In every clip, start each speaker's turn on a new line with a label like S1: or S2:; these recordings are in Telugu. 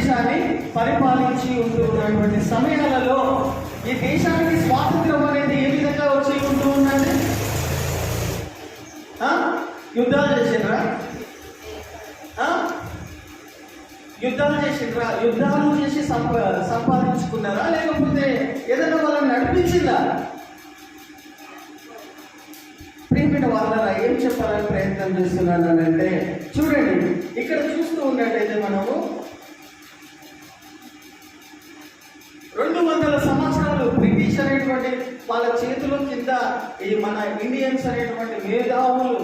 S1: దేశాన్ని పరిపాలించి ఉంటున్నటువంటి సమయాలలో ఈ దేశానికి స్వాతంత్రం అనేది ఏ విధంగా వచ్చి ఉంటూ ఉన్నది? యుద్ధాలు చేసిండ్రా? యుద్ధాలు చేసి సంపాదించుకున్నారా, లేకపోతే ఏదైనా వాళ్ళని నడిపించిందా? ప్రియమైన వాళ్ళ ఏం చెప్పాలని ప్రయత్నం చేస్తున్నానంటే, చూడండి ఇక్కడ చూస్తూ ఉన్నట్టయితే మనము 200 సంవత్సరాలు బ్రిటిష్ అనేటువంటి వాళ్ళ చేతుల కింద ఈ మన ఇండియన్స్ అనేటువంటి మేధావులు,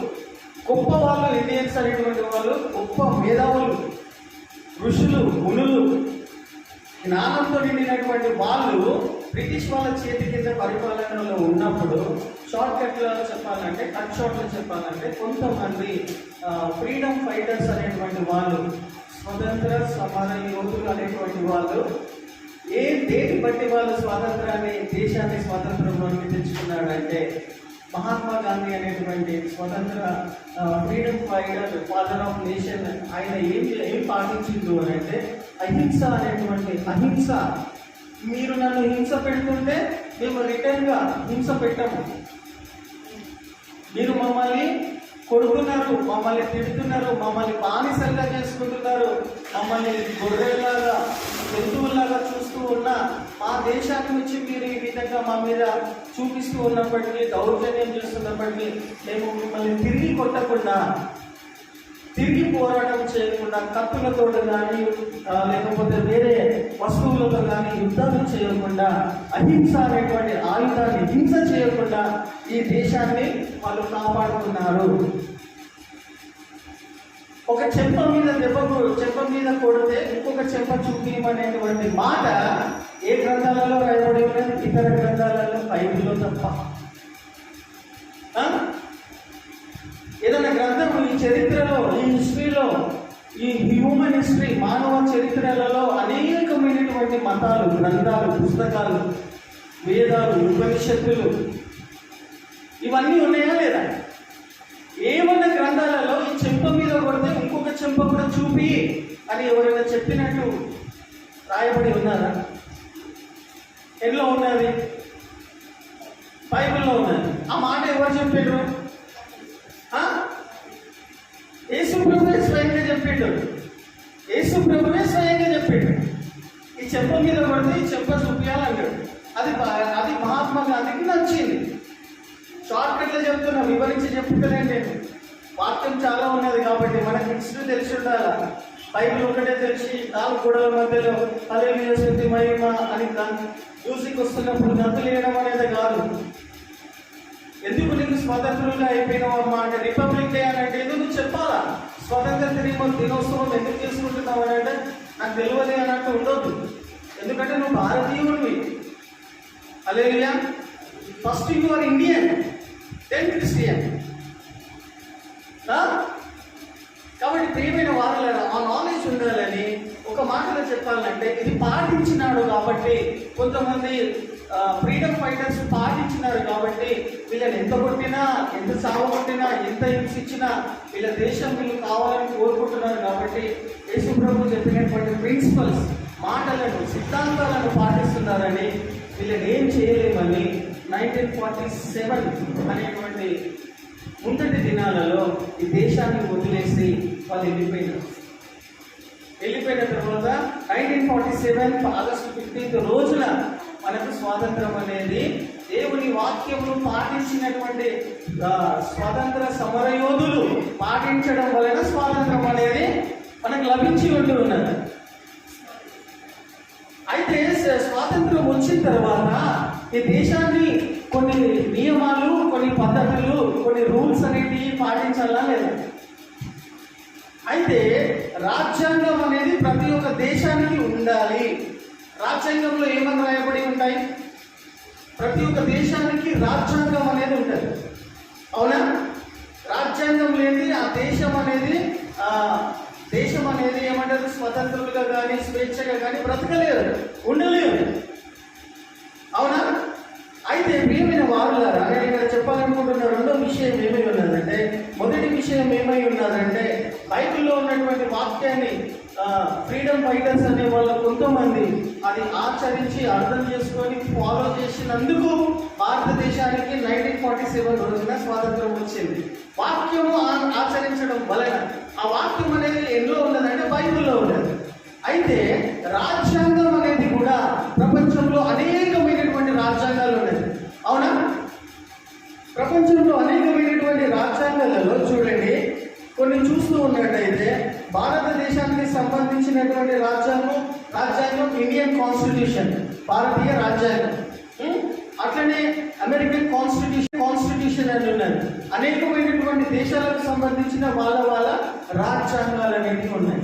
S1: గొప్ప వాళ్ళు, ఇండియన్స్ అనేటువంటి వాళ్ళు గొప్ప మేధావులు, ఋషులు, మునులు, జ్ఞానంతో నిండినటువంటి వాళ్ళు బ్రిటిష్ వాళ్ళ చేతి కింద పరిపాలనలో ఉన్నప్పుడు, షార్ట్ కట్లో చెప్పాలంటే, కట్ షార్ట్లో చెప్పాలంటే, కొంతమంది ఫ్రీడమ్ ఫైటర్స్ అనేటువంటి వాళ్ళు, స్వతంత్ర సమర యోధులు అనేటువంటి వాళ్ళు, దేని బట్టి వాళ్ళు స్వాతంత్రాన్ని, దేశాన్ని స్వాతంత్రంలోకి తెచ్చుకున్నాడంటే, మహాత్మా గాంధీ అనేటువంటి స్వతంత్ర freedom fighter, father of nation, ఆయన ఏం పాటించిండు అని అంటే అహింస అనేటువంటి అహింస. మీరు నన్ను హింస పెడుతుంటే మేము రిటర్న్గా హింస పెట్టాము. మీరు మమ్మల్ని కొడుతున్నారు, మమ్మల్ని తిడుతున్నారు, మమ్మల్ని బానిసలుగా చేసుకుంటున్నారు, మమ్మల్ని గొర్రెల్లాగా, జంతువుల్లాగా చూస్తూ ఉన్న మా దేశాన్ని నుంచి మీరు ఈ విధంగా మా మీద చూపిస్తూ ఉన్నప్పటికీ, దౌర్జన్యం చేస్తున్నప్పటికీ, మేము మిమ్మల్ని తిరిగి కొట్టకుండా, తిరిగి పోరాటం చేయకుండా, కత్తులతో కానీ లేకపోతే వేరే వస్తువులతో కానీ యుద్ధాలు చేయకుండా, అహింస అనేటువంటి ఆయుధాన్ని హింస చేయకుండా ఈ దేశాన్ని వాళ్ళు కాపాడుతున్నారు. ఒక చెంప మీద కొడితే ఇంకొక చెంప చూపించమనేటువంటి మాట ఏ గ్రంథాలలో రాయబడి ఉన్నది? ఇతర గ్రంథాలలో, బైబిల్లో తప్ప. ఏదైనా గ్రంథం ఈ చరిత్రలో, ఈ హిస్టరీలో, ఈ హ్యూమన్ హిస్టరీ, మానవ చరిత్రలలో అనేకమైనటువంటి మతాలు, గ్రంథాలు, పుస్తకాలు, వేదాలు, ఉపనిషత్తులు ఇవన్నీ ఉన్నాయా లేదా? ఏమన్నా గ్రంథాలలో ఈ చెంప మీద కొడితే ఇంకొక చెంప కూడా చూపి అని ఎవరైనా చెప్పినట్టు రాయబడి ఉన్నారా? ఎన్నో ఉన్నది? బైబిల్లో ఉన్నది. ఆ మాట ఎవరు చెప్పారు? యేసు ప్రభువే స్వయంగా చెప్పిండు. యేసు ప్రభువే స్వయంగా చెప్పిండు, ఈ చెంప మీద కొడితే ఈ చెంప చూపించాలన్నాడు. అది మహాత్మా గాంధీకి నచ్చింది. షార్ట్ కట్లో చెప్తున్నా, వివరించి చెప్తున్నాను నేను. వాక్యం చాలా ఉన్నది కాబట్టి మనకి హిస్టరీ తెలిసి ఉండాలి. బైబిల్ ఒకటే తెలిసి 4 గోడల మధ్యలో హల్లెలూయా స్తుతి మహిమ అని మ్యూజిక్ వస్తున్నప్పుడు గంతులేయడం అనేది కాదు. ఎందుకు నీకు స్వతంత్రంగా అయిపోయినావు అమ్మా అంటే, రిపబ్లిక్ డే అని అంటే ఎందుకు చెప్పాలా? స్వతంత్ర దినోత్సవం ఎందుకు చేసుకుంటున్నావు అని అంటే నాకు తెలియదు అన్నట్టు ఉండొద్దు. ఎందుకంటే నువ్వు భారతీయుడివి. Hallelujah. First you are Indian, then Christian. కాబట్టి ప్రియమైన వాళ్ళ ఆ నాలెడ్జ్ ఉండాలని ఒక మాటలో చెప్పాలంటే, ఇది పాటించినాడు కాబట్టి, కొంతమంది ఫ్రీడమ్ ఫైటర్స్ పాటించినారు కాబట్టి, వీళ్ళని ఎంత కొట్టినా, ఎంత సాగొట్టినా, ఎంత హింసించినా వీళ్ళ దేశం వీళ్ళు కావాలని కోరుకుంటున్నారు కాబట్టి, యేసు ప్రభు చెప్పినటువంటి ప్రిన్సిపల్స్, మాటలను, సిద్ధాంతాలను పాటిస్తున్నారని వీళ్ళని ఏం చేయలేమని 1947 అనేటువంటి ముందటి దినాలలో ఈ దేశాన్ని వదిలేసి వాళ్ళు వెళ్ళిపోయిన తర్వాత 1947 ఆగస్టు 15 రోజున మనకు స్వాతంత్రం అనేది దేవుని వాక్యమును పాటించినటువంటి స్వాతంత్ర సమరయోధులు పాటించడం వలన స్వాతంత్రం అనేది మనకు లభించి ఉన్నది. అయితే స్వాతంత్రం వచ్చిన తర్వాత ఈ దేశాన్ని కొన్ని నియమాలు, కొన్ని పద్ధతులు, కొన్ని రూల్స్ అనేవి పాటించాలా లేదా? అయితే రాజ్యాంగం అనేది ప్రతి ఒక్క దేశానికి ఉండాలి. రాజ్యాంగంలో ఏమని రాయబడి ఉంటాయి? ప్రతి ఒక్క దేశానికి రాజ్యాంగం అనేది ఉంటుంది. అవునా? రాజ్యాంగం లేని ఆ దేశం అనేది ఏమంటారు? స్వతంత్రులుగా కానీ, స్వేచ్ఛగా కానీ బ్రతకలేరు, ఉండలేరు. అవునా? అయితే ప్రియమైన వారులారా, నేను ఇక్కడ చెప్పాలనుకుంటున్న రెండో విషయం ఏమై ఉన్నదంటే, మొదటి విషయం ఏమై ఉన్నదంటే, బైబిల్లో ఉన్నటువంటి వాక్యాన్ని ఫ్రీడమ్ ఫైటర్స్ అనే వాళ్ళు కొంతమంది అది ఆచరించి అర్థం చేసుకొని ఫాలో చేసినందుకు భారతదేశానికి 1947 రోజున స్వాతంత్రం వచ్చింది. వాక్యము ఆచరించడం వలన ఆ వాక్యం అనేది ఎందులో ఉన్నదంటే బైబిల్లో ఉన్నది. అయితే రాజ్యాంగం అనేది కూడా ప్రపంచంలో అనేకమైనటువంటి రాజ్యాంగాలు ఉన్నాయి. అవునా? ప్రపంచంలో అనేకమైనటువంటి రాజ్యాంగాలలో చూడండి, కొన్ని చూస్తూ ఉన్నట్టయితే భారతదేశానికి సంబంధించినటువంటి రాజ్యాంగం ఇండియన్ కాన్స్టిట్యూషన్, భారతీయ రాజ్యాంగం. అట్లనే అమెరికన్ కాన్స్టిట్యూషన్ అని ఉన్నది. అనేకమైనటువంటి దేశాలకు సంబంధించిన వాళ్ళ రాజ్యాంగాలు అనేవి ఉన్నాయి,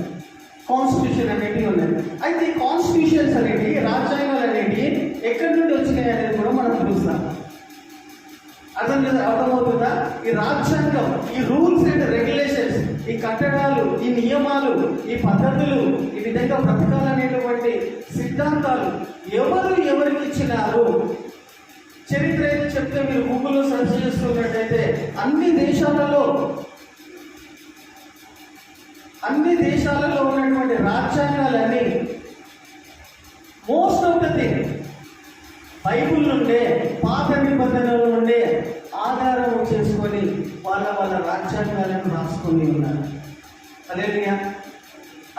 S1: కాన్స్టిట్యూషన్ అనేవి ఉన్నాయి. అయితే ఈ కాన్స్టిట్యూషన్స్ అనేవి, రాజ్యాంగాలు అనేవి ఎక్కడి నుండి వచ్చినాయి అనేది కూడా మనం చూస్తాం. అర్థమవుతుందా? ఈ రాజ్యాంగం, ఈ రూల్స్ అండ్ రెగ్యులేషన్స్, ఈ కట్టడాలు, ఈ నియమాలు, ఈ పద్ధతులు, ఈ విధంగా బ్రతకాలనేటువంటి సిద్ధాంతాలు ఎవరికి ఇచ్చినారు? చరిత్ర అయితే చెప్తే మీరు గూగుల్లో సెర్చ్ చేస్తున్నట్టయితే అన్ని దేశాలలో ఉన్నటువంటి రాజ్యాంగాలన్నీ most of the thing Bible నుండే, పాత నిబంధనల నుండే ఆధారం చేసుకొని వాళ్ళ రాజ్యాంగాలను రాసుకొని ఉన్నారు. హల్లెలూయా.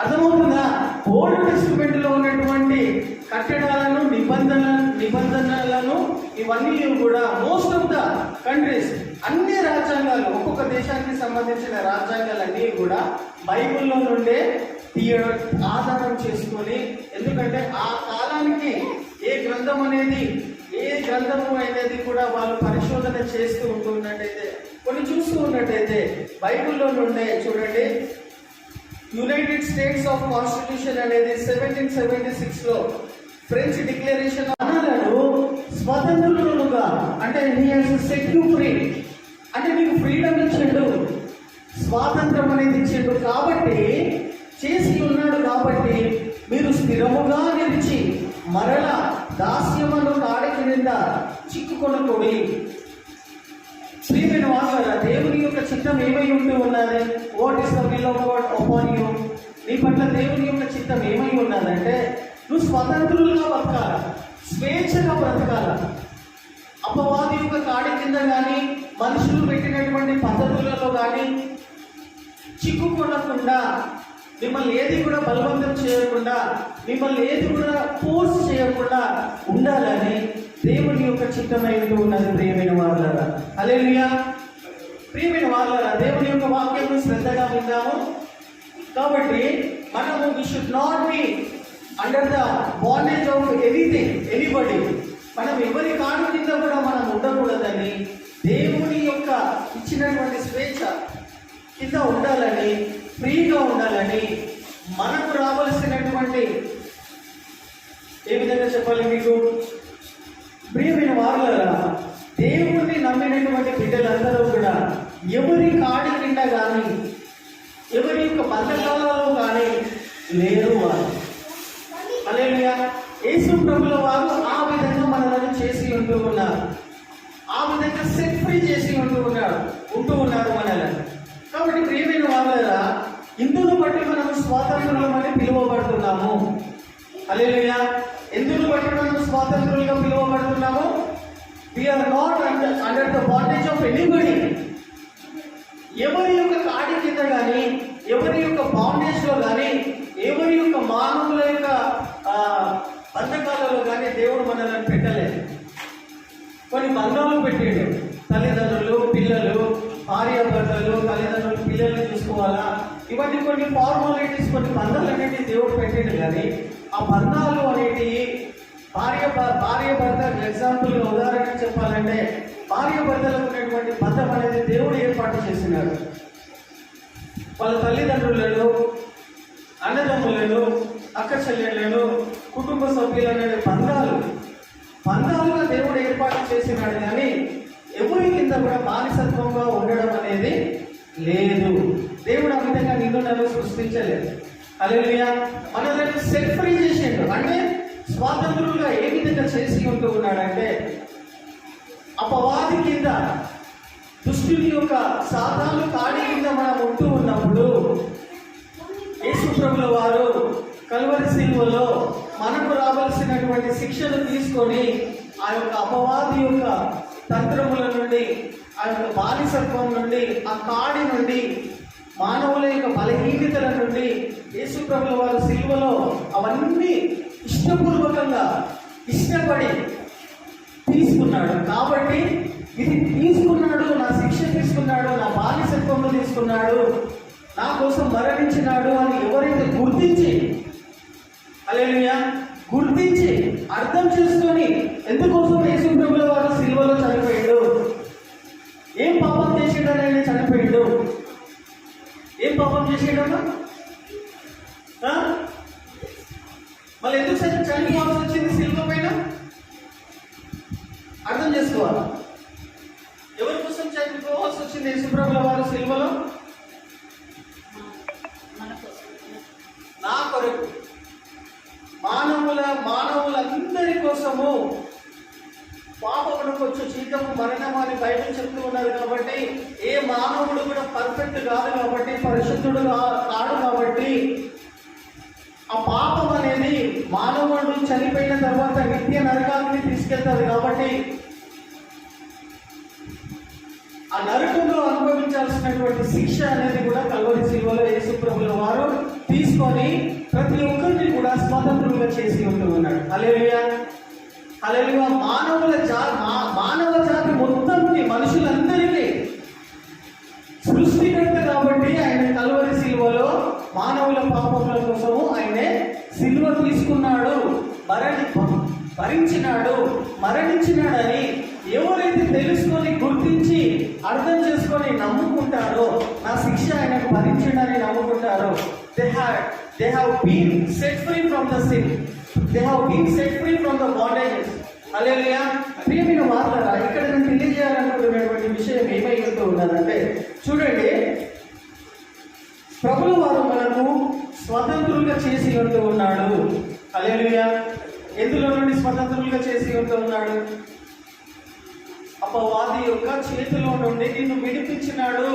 S1: అర్థమవుతుందా? ఓల్డ్ టెస్టిమెంట్ లో ఉన్నటువంటి కట్టడాలను, నిబంధనలను ఇవన్నీ కూడా మోస్ట్ ఆఫ్ ద కంట్రీస్, అన్ని రాజ్యాంగాలు, ఒక్కొక్క దేశానికి సంబంధించిన రాజ్యాంగాలన్నీ కూడా బైబిల్లో నుండే ఆధారం చేసుకొని, ఎందుకంటే ఆ కాలానికి ఏ గ్రంథము అనేది కూడా వాళ్ళు పరిశోధన చేస్తూ ఉంటున్నట్టయితే, కొన్ని చూస్తూ ఉన్నట్టయితే బైబిల్లో నుండే చూడండి, యునైటెడ్ స్టేట్స్ ఆఫ్ కాన్స్టిట్యూషన్ అనేది 1776 లో ఫ్రెంచ్ డిక్లరేషన్ అన్నలను స్వతంత్రులుగా, అంటే సెట్ యు ఫ్రీ, అంటే నీకు ఫ్రీడమ్ ఇచ్చిండు, స్వాతంత్రం అనేది ఇచ్చిండు, కాబట్టి చేసి ఉన్నాడు, కాబట్టి మీరు స్థిరముగా నిలిచి మరల దాస్యమును కాడి క్రింద చిక్కుకొనకూడి. ప్రియమైన వారు, దేవుని యొక్క చిత్తం ఏమై ఉంటూ ఉన్నది? What is the will of God upon you? నీ పట్ల దేవుని యొక్క చిత్తం ఏమై ఉన్నదంటే నువ్వు స్వతంత్రులుగా బతకాల, స్వేచ్ఛగా బ్రతకాల. అపవాది యొక్క కాడి కింద కానీ, మనుషులు పెట్టినటువంటి పద్ధతులలో కానీ చిక్కుకొనకుండా, మిమ్మల్ని ఏది కూడా బలవంతం చేయకుండా, మిమ్మల్ని ఏది కూడా ఫోర్స్ చేయకుండా ఉండాలని దేవుని యొక్క చిత్తమైనది ఉన్నది. ప్రియమైన వారులారా, హల్లెలూయా. ప్రియమైన వారులారా, దేవుని యొక్క వాక్యాన్ని శ్రద్ధగా విన్నాము. కాబట్టి మనము we should not be under the bondage of anybody. మనం ఎవరి కాడు కింద కూడా మనం ఉండకూడదని, దేవుని యొక్క ఇచ్చినటువంటి స్వేచ్ఛ కింద ఉండాలని, ఫ్రీగా ఉండాలని, మనకు రావాల్సినటువంటి, ఏ విధంగా చెప్పాలి మీకు? ప్రియమైన వారులారా, దేవుణ్ణి నమ్మినటువంటి బిడ్డలందరూ కూడా ఎవరి కాడి కింద కానీ, ఎవరి యొక్క బంధకాలలో కానీ లేరు వారు. హల్లెలూయా. యేసు ప్రభుల వారు ఆ విధంగా మనలను చేసి ఉంటూ ఉన్నారు, ఆ విధంగా సెట్ ఫ్రీ చేసి ఉంటూ ఉన్నారు మనల్ని. కాబట్టి ప్రియమైన వారులారా, ఇందును బట్టి మనం స్వాతంత్రులమని పిలువబడుతున్నాము. హల్లెలూయా. ఎందును బట్టి మనం స్వాతంత్రులుగా పిలువబడుతున్నాము? We are not under the bondage of anybody. ఎవరి యొక్క కాడి కింద కానీ, ఎవరి యొక్క బాండేజ్ లో కానీ, ఎవరి యొక్క మానవుల యొక్క బంధకాలలో కానీ దేవుడు మనల్ని పెట్టలేదు. కొన్ని బంధాలు పెట్టాడు. తల్లిదండ్రులు, పిల్లలు, భార్యాభర్తలు, తల్లిదండ్రులు పిల్లల్ని చూసుకోవాలా, ఇవన్నీ కొన్ని ఫార్మాలిటీస్, కొన్ని బంధాలు అనేవి దేవుడు పెట్టాడు. కానీ ఆ బంధాలు అనేవి భార్య భర్త ఎగ్జాంపుల్ ఉదాహరణ చెప్పాలంటే, భార్య భర్తలకు ఉన్నటువంటి బంధం అనేది దేవుడు ఏర్పాటు చేసినాడు. వాళ్ళ తల్లిదండ్రులను, అన్నదమ్ములను, అక్క చెల్లెళ్లను, కుటుంబ సభ్యులనే బంధాలుగా దేవుడు ఏర్పాటు చేసినాడు. కానీ ఎవరి కింద కూడా బానిసత్వంగా ఉండడం అనేది లేదు. దేవుడు ఆ విధంగా నిన్ను నన్ను సృష్టించలేదు. హల్లెలూయా. మనల్ని సెట్ ఫ్రీ చేసిండు. అంటే స్వాతంత్రులుగా ఏ విధంగా చేసి ఉంటూ ఉన్నాడంటే, అపవాది కింద, దుష్టుని యొక్క సాతాను కాడి కింద మనం ఉంటూ ఉన్నప్పుడు యేసు ప్రభుల వారు కల్వరి సిలువలో మనకు రావాల్సినటువంటి శిక్షను తీసుకొని ఆ యొక్క అపవాది యొక్క తంత్రముల నుండి, ఆ యొక్క బానిసత్వం నుండి, ఆ కాడి నుండి, మానవుల యొక్క బలహీనతల నుండి యేసు ప్రభుల వారు సిలువలో అవన్నీ ఇష్టపూర్వకంగా ఇష్టపడి తీసుకున్నాడు. కాబట్టి ఇది తీసుకున్నాడు, నా శిక్ష తీసుకున్నాడు, నా బానిసత్వంలో తీసుకున్నాడు, నా కోసం మరణించినాడు అని ఎవరైతే గుర్తించి, హల్లెలూయా, గుర్తించి అర్థం చేసుకొని ఎందుకోసం యేసు ప్రభుల వారు సిలువలో చనిపోయాడు, ఏం పాపం చేసాడని ఆయన చనిపోయాడు, ఏం పాపం చేసాడమ్మా, మళ్ళీ ఎందుకు చనిపోవాల్సి వచ్చింది సిలువ పైన? అర్థం చేసుకోవాలి. ఎవరి కోసం చనిపోవాల్సి వచ్చింది యేసు ప్రభుల వారు సిలువలో? నా కొరకు, మానవులందరి కోసము. పాపమునకు వచ్చు జీతము మరణము అని బైబిల్ చెప్తూ ఉన్నారు. కాబట్టి ఏ మానవుడు కూడా పర్ఫెక్ట్ కాదు, కాబట్టి పరిశుద్ధుడు కాడు. కాబట్టి ఆ పాపం అనేది మానవుడు చనిపోయిన తర్వాత నిత్య నరకాన్ని తీసుకెళ్తారు. కాబట్టి ఆ నరకంలో అనుభవించాల్సినటువంటి శిక్ష అనేది కూడా కల్వరి సిలువలో యేసు ప్రభుల వారు తీసుకొని ప్రతి ఒక్కరిని కూడా స్వతంత్రులుగా చేసి ఉంటూ ఉన్నాడు. హల్లెలూయా, హల్లెలూయా. మానవ జాతి మొత్తానికి, మనుషులందరికీ సృష్టికర్త కాబట్టి ఆయన కల్వరి సిలువలో మానవుల పాపముల కోసము ఆయనే సిలువ తీసుకున్నాడు, మరణించినాడని ఎవరైతే తెలుసుకొని, గుర్తించి, అర్థం చేసుకొని నమ్ముకుంటారో, నా శిక్ష ఆయనకు భరించడని నమ్ముకుంటారో, they have been set free from the sin, they have been set free from the bondages. హల్లెలూయా. ప్రియమైన వార్తరా, ఇక్కడ నేను తెలియజేయాలనుకున్నటువంటి విషయం ఏమై ఉంటూ ఉన్నదంటే, చూడండి, ప్రభుల వారు మనకు స్వతంత్రులుగా చేసి ఉంటూ ఉన్నాడు. హల్లెలూయా. ఎందులో నుండి స్వతంత్రులుగా చేసి ఉంటూ ఉన్నాడు? అపవాది యొక్క చేతిలో నుండి నిన్ను విడిపించినాడు.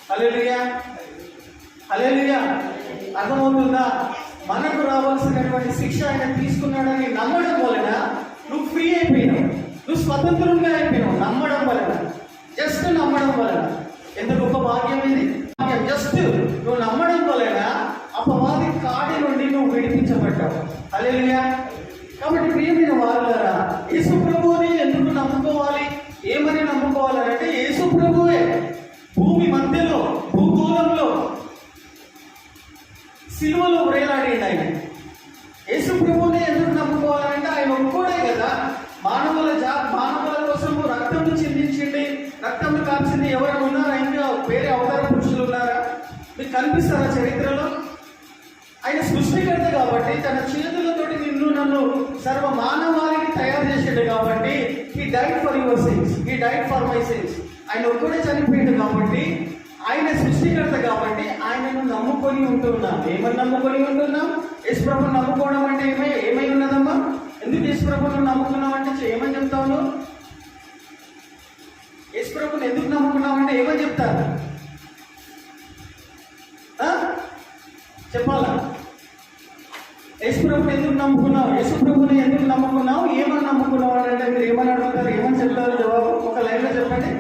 S1: హల్లెలూయా, హల్లెలూయా. అర్థమవుతుందా? మనకు రావాల్సినటువంటి శిక్ష ఆయన తీసుకున్నాడని నమ్మడం వలన నువ్వు ఫ్రీ అయిపోయినావు, నువ్వు స్వతంత్రంగా అయిపోయినావు. నమ్మడం వలన, జస్ట్ నమ్మడం వలన. ఎంత గొప్ప భాగ్యం ఇది! జస్ట్ నువ్వు నమ్మడం వలన అపవాది కాడి నుండి నువ్వు విడిపించబడ్డావు. హల్లెలూయా. కాబట్టి ప్రియమైన వారులారా, యేసు ప్రభువుని ఎందుకు నమ్ముకోవాలి, ఏమని నమ్ముకోవాలంటే, యేసు ప్రభువే భూమి మధ్యలో, భూగోళంలో సిలువలో వేలాడిండు ఆయన. యేసు ప్రభువుని ఎందుకు నమ్ముకోవాలంటే ఆయన ఒక్కడే కదా మానవుల కోసము రక్తం చిందించింది, రక్తం కాల్చింది. ఎవరైనా ఉన్నారా? ఇంకా వేరే అవతార పురుషులు ఉన్నారా? మీకు కనిపిస్తారా చరిత్రలో? ఆయన సృష్టికర్త కాబట్టి తన చేతులతోటి నిన్ను నన్ను సర్వ మానవాళిని తయారు చేసాడు. కాబట్టి he died for your sins, he died for my since. ఆయన ఒక్కడే చనిపోయాడు కాబట్టి, ఆయన సృష్టికర్త కాబట్టి ఆయనను నమ్ముకొని ఉంటున్నాం. ఏమని నమ్ముకొని ఉంటున్నాం? యేసు ప్రభువుని నమ్ముకోవడం అంటే ఏమై ఉన్నదమ్మా? ఎందుకు యేసు ప్రభువుని నమ్ముకున్నాం అంటే ఏమని చెప్తావు? యేసు ప్రభువుని ఎందుకు నమ్ముకున్నావు అంటే ఏమని చెప్తారు? చెప్పాలా? యేసు ప్రభువుని ఎందుకు నమ్ముకున్నావు, యేసు ప్రభువుని ఎందుకు నమ్ముకున్నావు, ఏమని నమ్ముకున్నావు అంటే మీరు ఏమని అడుగుతారు? ఏమని చెప్తారు? జవాబు ఒక లైన్లో చెప్పండి.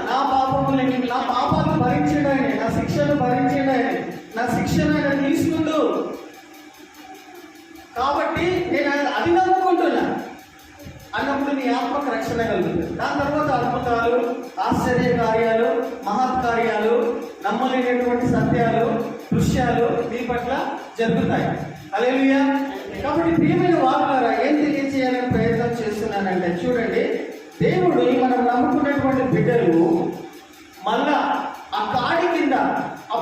S1: నా పాపములని, నా పాపాలు భరించడాన్ని, నా శిక్షను భరించడాన్ని, నా శిక్షను ఆయన తీసుకుంటూ, కాబట్టి నేను అది నమ్ముకుంటున్నా అన్నప్పుడు నీ ఆత్మకు రక్షణ కలుగుతుంది. దాని తర్వాత అద్భుతాలు, ఆశ్చర్య కార్యాలు, మహత్కార్యాలు, నమ్మలేనటువంటి సత్యాలు, దృశ్యాలు నీ పట్ల జరుగుతాయి. హల్లెలూయా. కాబట్టి ప్రియమైన వారులారా, ఏం తెలియజేయాలని ప్రయత్నం చేస్తున్నానంటే, చూడండి, దేవుడు మనం నమ్ముకున్నటువంటి బిడ్డలు మళ్ళా ఆ కాడి కింద ఆ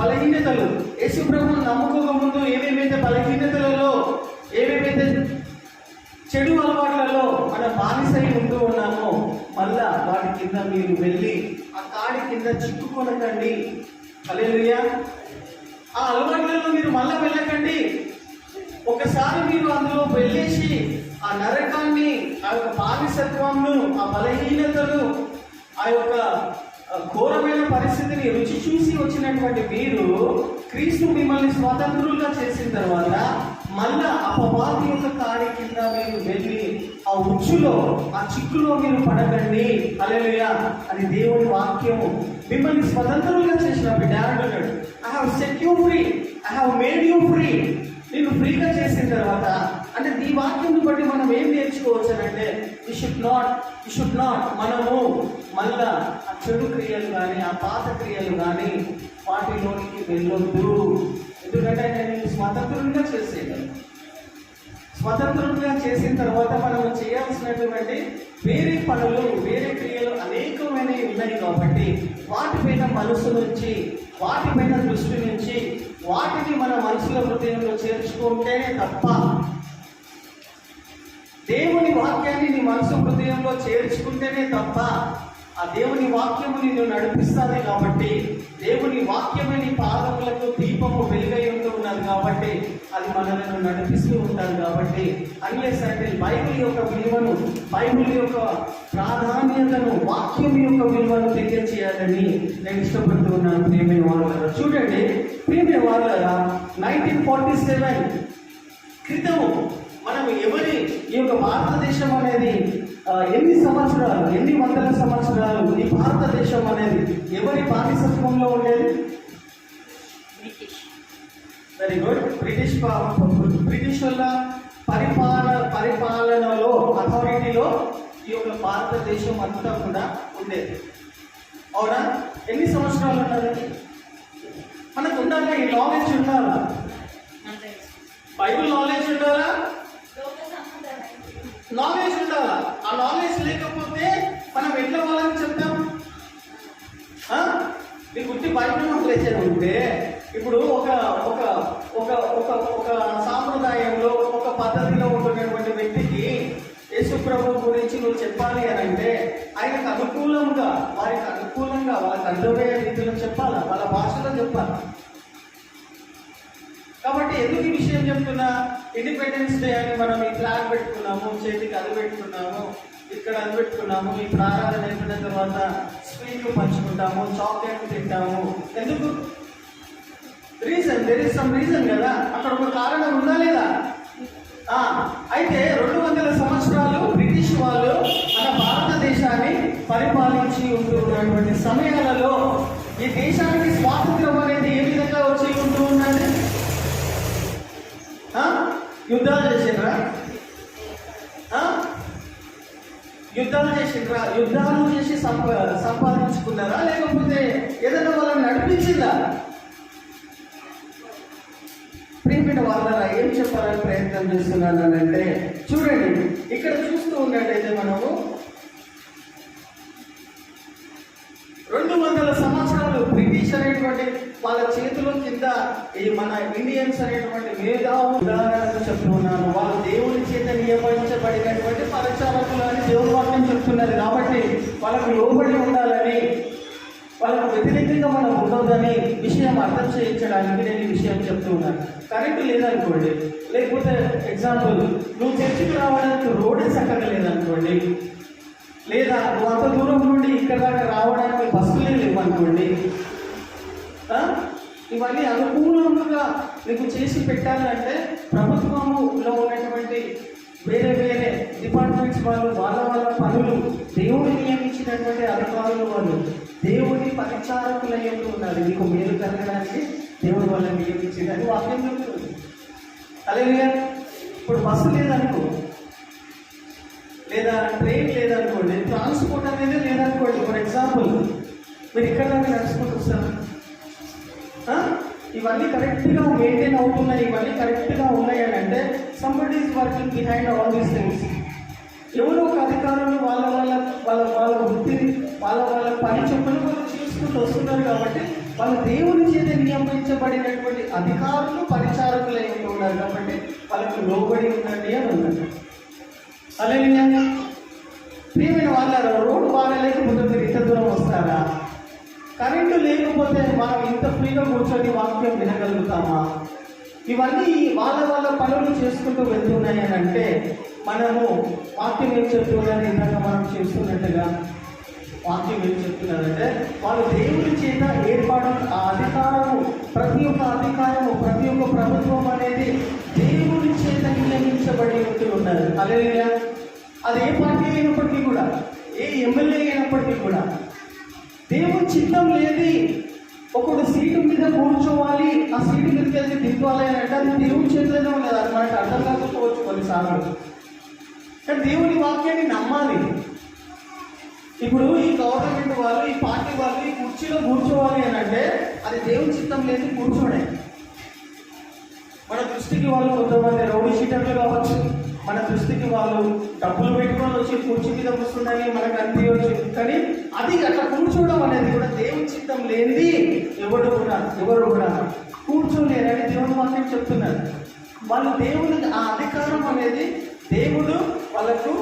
S1: బలహీనతలు యేసు ప్రభువును నమ్ముకోక ముందు ఏమేమైతే బలహీనతలలో, ఏమేమైతే చెడు అలవాట్లలో మన బానిసై ఉంటూ ఉన్నామో, మళ్ళా వాటి కింద మీరు వెళ్ళి ఆ కాడి కింద చిక్కుకొనకండి. హల్లెలూయా. ఆ అలవాట్లలో మీరు మళ్ళా వెళ్ళకండి. ఒకసారి మీరు అందులో వెళ్ళేసి ఆ నరకాన్ని, ఆ యొక్క బానిసత్వంను, ఆ బలహీనతను, ఆ యొక్క ఘోరమైన పరిస్థితిని రుచి చూసి వచ్చినటువంటి మీరు క్రీస్తు మిమ్మల్ని స్వతంత్రులుగా చేసిన తర్వాత మళ్ళా అపవాది యొక్క కాడి కింద మీరు వెళ్ళి ఆ ఉచ్చులో, ఆ చిక్కులో మీరు పడకండి. హల్లెలూయా అని దేవుని వాక్యము. మిమ్మల్ని స్వతంత్రులుగా చేసినప్పుడు డాడ్ అన్నాడు, I have set you free, I have made you free. నేను ఫ్రీగా చేసిన తర్వాత అంటే ఈ వాక్యం బట్టి మనం ఏం నేర్చుకోవచ్చు అంటే వి షుడ్ నాట్ మనము మళ్ళా ఆ చెడు క్రియలు కానీ ఆ పాత క్రియలు కానీ వాటిలోనికి వెళ్ళొద్దు. ఎందుకంటే నేను స్వతంత్రులుగా చేసేయగలను. స్వతంత్రులుగా చేసిన తర్వాత మనం చేయాల్సినటువంటి వేరే పనులు, వేరే క్రియలు అనేకమైనవి ఉన్నాయి కాబట్టి వాటిపైన మనసు నుంచి, వాటిపైన దృష్టి నుంచి వాటిని మన మనసుల హృదయంలో చేర్చుకుంటేనే తప్ప, దేవుని వాక్యాన్ని నీ మనసు హృదయంలో చేర్చుకుంటేనే తప్ప ఆ దేవుని వాక్యము నిన్ను నడిపిస్తుంది. కాబట్టి దేవుని వాక్యమే నీ పాదములకు దీపము వెలుగై ఉన్నది కాబట్టి అది మనల్ని నడిపిస్తూ ఉంటారు. కాబట్టి అన్లెస్ అంటే బైబిల్ యొక్క విలువను, బైబిల్ యొక్క ప్రాధాన్యతను, వాక్యం యొక్క విలువను తెలియచేయాలని నేను ఇష్టపడుతూ ఉన్నాను. ప్రియమైన వాళ్ళ చూడండి, ప్రియమైన వాళ్ళ 1947 క్రితము మనం ఎవరి ఈ యొక్క భారతదేశం అనేది ఎన్ని సంవత్సరాలు, ఎన్ని వందల సంవత్సరాలు ఈ భారతదేశం అనేది ఎవరి బానిసత్వంలో ఉండేది? Very good. బ్రిటిష్ వాళ్ళ పరిపాలనలో, అథారిటీలో ఈ యొక్క భారతదేశం అంతా కూడా ఉండేది. అవునా? ఎన్ని సంవత్సరాలు ఉన్నది? మనకు ఉండాలా? ఈ నాలెడ్జ్ ఉండాలా? బైబిల్ నాలెడ్జ్ ఉండాలా? నాలెడ్జ్ ఉండాలా? ఆ నాలెడ్జ్ లేకపోతే మనం ఎట్లా వాళ్ళని చెప్తాం? నీకు ఉట్టి బైబిల్ నాలెడ్జ్ అని ఉంటే ఇప్పుడు ఒక ఒక ఒక ఒక ఒక సాంప్రదాయంలో, ఒక పద్ధతిలో ఉంటున్నటువంటి వ్యక్తికి యేసు ప్రభు గురించి నువ్వు చెప్పాలి అని అంటే ఆయనకు అనుకూలంగా, వారికి అనుకూలంగా, వాళ్ళకి అర్థమయ్యే రీతిలో చెప్పాలా, వాళ్ళ భాషలో చెప్పాలి. కాబట్టి ఎందుకు ఈ విషయం చెప్తున్నా? ఇండిపెండెన్స్ డే అని మనం ఈ ఫ్లాగ్ పెట్టుకున్నాము, చేతికి అది పెట్టుకున్నాము, ఇక్కడ అది పెట్టుకున్నాము, ఈ ప్రారంభం అయిపోయిన తర్వాత స్వీట్లు పంచుకుంటాము, చాక్లెట్లు తింటాము. ఎందుకు? Reason, there is some reason కదా, అక్కడ ఒక కారణం ఉందా లేదా? అయితే 200 సంవత్సరాలు బ్రిటిష్ వాళ్ళు మన భారతదేశాన్ని పరిపాలించి ఉంటున్నటువంటి సమయాలలో ఈ దేశానికి స్వాతంత్రం అనేది ఏ విధంగా వచ్చి ఉంటూ ఉందండి? యుద్ధాలు చేసిండ్రా? యుద్ధాలు చేసి సంపాదించుకున్నారా, లేకపోతే ఏదైనా వాళ్ళని నడిపించిందా? ప్రియమైన వాళ్ళరా, ఏం చెప్పాలని ప్రయత్నం చేస్తున్నానంటే చూడండి, ఇక్కడ చూస్తూ ఉన్నట్టయితే మనము 200 సంవత్సరాలు బ్రిటిష్ అనేటువంటి వాళ్ళ చేతుల కింద ఈ మన ఇండియన్స్ అనేటువంటి మేధావులు, ఉదాహరణకు చెప్తున్నాను, వాళ్ళు దేవుని చేత నియమించబడినటువంటి పరిచారకులు అని దేవుని వాక్యం చెప్తున్నది. కాబట్టి వాళ్ళకు లోబడి ఉండాలని, వాళ్ళకు వ్యతిరేకంగా మనం ఉండొద్దని విషయం అర్థం చేయించడానికి నేను ఈ విషయం చెప్తూ ఉన్నాను. కరెంటు లేదనుకోండి, లేకపోతే ఎగ్జాంపుల్ నువ్వు చర్చికి రావడానికి రోడ్డు చక్కగా లేదనుకోండి, లేదా నువ్వు అంత దూరం నుండి ఇక్కడ దాకా రావడానికి బస్సులే లేవనుకోండి, ఇవన్నీ అనుకూలంగా నీకు చేసి పెట్టాలంటే ప్రభుత్వంలో ఉన్నటువంటి వేరే వేరే డిపార్ట్మెంట్స్ వాళ్ళు వాళ్ళ పనులు, దేవుని నియమించినటువంటి అధికారులు వాళ్ళు దేవుని పరిచారకులై ఉన్నారు. నీకు మేలు కలగడానికి దేవుని వాళ్ళని నియమించిందని వాక్యం చెప్తుంది. అలాగే ఇప్పుడు బస్సు లేదనుకో, లేదా ట్రైన్ లేదనుకోండి, ట్రాన్స్పోర్ట్ అనేది లేదనుకోండి. ఫర్ ఎగ్జాంపుల్ మీరు ఇక్కడ దాకా నడుచుకుంటూ వస్తారు, ఇవన్నీ కరెక్ట్గా మెయింటైన్ అవుతున్నాయి, ఇవన్నీ కరెక్ట్గా ఉన్నాయి అని అంటే somebody is working behind all these things. ఎవరో ఒక అధికారులు వాళ్ళ వాళ్ళ వాళ్ళ వాళ్ళ వృత్తిని, వాళ్ళ వాళ్ళ పని చొప్పున వాళ్ళు చేసుకుంటూ వస్తున్నారు. కాబట్టి వాళ్ళు దేవుని చేత నియమించబడినటువంటి అధికారులు, పరిచారకులు అయి ఉన్నారు. కాబట్టి వాళ్ళకి లోబడి ఉండండి అని ఉన్నారు. అలాగే ప్రియమైన వాళ్ళ రోడ్డు బాగా లేకపోతే మీరు ఇంత దూరం వస్తారా? కరెంటు లేకపోతే మనం ఇంత ఫ్రీగా కూర్చొని వాక్యం వినగలుగుతామా? ఇవన్నీ వాళ్ళ వాళ్ళ పనులు చేసుకుంటూ వెళ్తున్నాయి అని అంటే మనము వాక్యం ఏం చెప్తున్నది ఇందాక మనం చేస్తున్నట్టుగా వాక్యం ఏం చెప్తున్నారంటే వాళ్ళు దేవుని చేత ఏర్పాటు ఆ అధికారము, ప్రతి ఒక్క అధికారము, ప్రతి ఒక్క ప్రభుత్వం అనేది దేవుని చేత నియమించబడి ఉన్నారు. హల్లెలూయా. అది ఏ పార్టీ అయినప్పటికీ కూడా, ఏ ఎమ్మెల్యే అయినప్పటికీ కూడా దేవుని చిత్తం లేని ఒకడు సీటు మీద కూర్చోవాలి, ఆ సీటు మీదకి వెళ్ళి దింపాలి అని అంటే అది దేవుని చేతిలోనే ఉన్నది. అది మనకు అర్థం కాకపోవచ్చు కొన్నిసార్లు, కానీ దేవుని వాక్యాన్ని నమ్మాలి. ఇప్పుడు ఈ గవర్నమెంట్ వాళ్ళు, ఈ పార్టీ వాళ్ళు ఈ కుర్చీలో కూర్చోవాలి అని అంటే అది దేవుని చిత్తం లేదు కూర్చోడే. మన దృష్టికి వాళ్ళు కొంతమంది రౌడీ షీటర్లు కావచ్చు, మన దృష్టికి వాళ్ళు డబ్బులు పెట్టుకొని వచ్చి కుర్చీ మీద కూర్చుండని మనకు అనిపించవచ్చు, కానీ అది అట్లా కూర్చోవడం అనేది కూడా దేవుని చిత్తం లేనిది ఎవరు కూడా కూర్చోలేరని దేవుని వాక్యం చెప్తున్నారు. వాళ్ళు దేవుని ఆ అధికారం అనేది దేవుడు వాళ్ళకు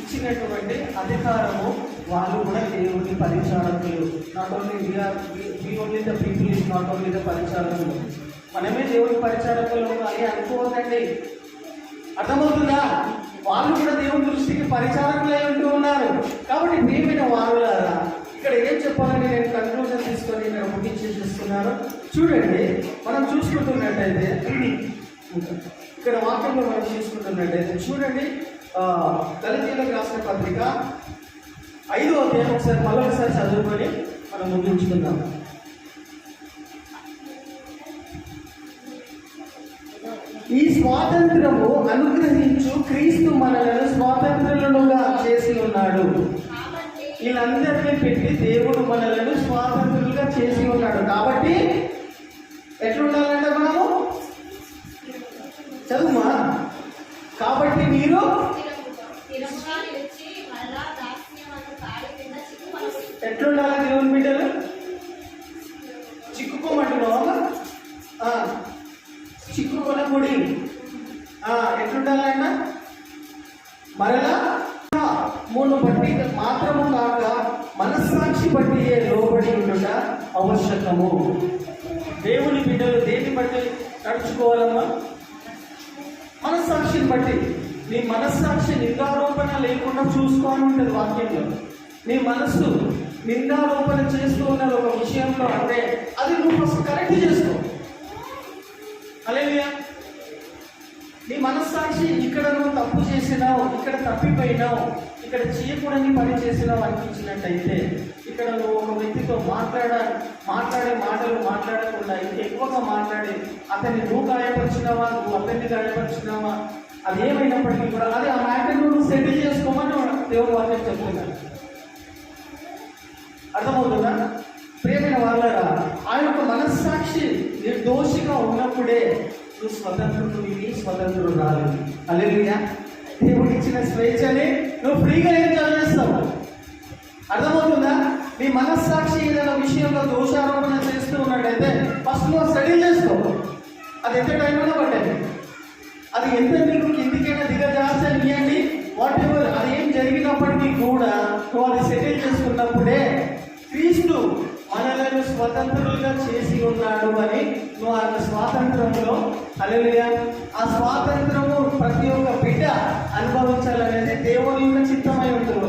S1: ఇచ్చినటువంటి అధికారము. వాళ్ళు కూడా దేవుని పరిచారకులు. Not only the people is not only the పరిచారకులు. మనమే దేవుని పరిచారకులు అని అనుకోవద్దండి. అర్థమవుతుందా? వాళ్ళు కూడా దేవుని దృష్టికి పరిచారకులై ఉంటూ ఉన్నారు. కాబట్టి ప్రియమైన వారులారా, ఇక్కడ ఏం చెప్పాలని నేను కన్క్లూజన్ తీసుకొని నేను ముగించేస్తున్నాను. చూడండి, మనం చూసుకుంటున్నట్టయితే ఇక్కడ వాక్యంలో మనం చూసుకుంటున్నట్టయితే చూడండి, గలతీయులకు రాసిన పత్రిక 5వ అధ్యాయం మళ్ళొకసారి చదువుకొని మనం ముగించుకుందాం. ఈ స్వాతంత్రము అనుగ్రహించు క్రీస్తు మనలను స్వాతంత్రులుగా చేసి ఉన్నాడు. వీళ్ళందరినీ పెట్టి దేవుడు మనలను స్వాతంత్రులుగా చేసి ఉన్నాడు. కాబట్టి ఎట్లుండాలంటే మనము చదువుమా. కాబట్టి మీరు ఎట్లుండాలి? దేవుని బిడ్డలు చిక్కుకోమంటున్నావా? చిక్కుకొనకుడి. ఎట్లుండాలన్నా మరలా మూడు బట్టి మాత్రము కాక మనస్సాక్షి బట్టి లోబడి ఉండుట ఆవశ్యకము. దేవుని బిడ్డలు దేన్ని బట్టి నడుచుకోవాలమ్మా? మనస్సాక్షిని బట్టి. నీ మనస్సాక్షి నిందారోపణ లేకుండా చూసుకోవాలని ఉంటుంది వాక్యంలో. నీ మనస్సు నిందారోపణ చేస్తూ ఉన్నది ఒక విషయంలో అంటే అది నువ్వు ఫస్ట్ కరెక్ట్ చేసుకో. హల్లెలూయా. నీ మనస్సాక్షి ఇక్కడ నువ్వు తప్పు చేసినావు, ఇక్కడ తప్పిపోయినావు, ఇక్కడ చేయకూడని పని చేసినావు అనిపించినట్టయితే ఇక్కడ నువ్వు ఒక వ్యక్తితో మాట్లాడే మాటలు మాట్లాడకుండా ఇంకా ఎక్కువగా మాట్లాడి అతన్ని నువ్వు గాయపరిచినావా, నువ్వు అతన్ని గాయపరిచినావా, అది ఏమైనప్పటికీ కూడా అది ఆ మ్యాటర్ నువ్వు సెటిల్ చేసుకోమని దేవుడు వాక్యం చెప్తున్నాడు. అర్థమవుతుందా? ప్రియమైన వాళ్ళరా, ఆ యొక్క మనస్సాక్షి నిర్దోషిగా ఉన్నప్పుడే నువ్వు స్వతంత్రుడు రాలేదు. హల్లెలూయా. దేవుడు ఇచ్చిన స్వేచ్ఛని నువ్వు ఫ్రీగా ఎంజాయ్ చేస్తావు. అర్థమవుతుందా? నీ మనస్సాక్షి ఏదైనా విషయంలో దోషారోపణ చేస్తూ ఉన్నట్టయితే ఫస్ట్ నువ్వు స్టడీ చేసుకో. అది ఎంత టైం అయినా పట్టేది, అది ఎంత నీకు కిందికైనా దిగజార్చనియండి, వాట్ ఎవర్ అది ఏం జరిగినప్పటికీ కూడా నువ్వు అది సెటిల్ చేసుకున్నప్పుడే క్రీస్తు మనలను స్వతంత్రులుగా చేసి ఉన్నాడు అని నువ్వు ఆ స్వాతంత్రంలో హల్లెలూయా ఆ స్వాతంత్రము ప్రతి ఒక్క బిడ్డ అనుభవించాలనేది దేవుని యొక్క చిత్తమై ఉంటుంది.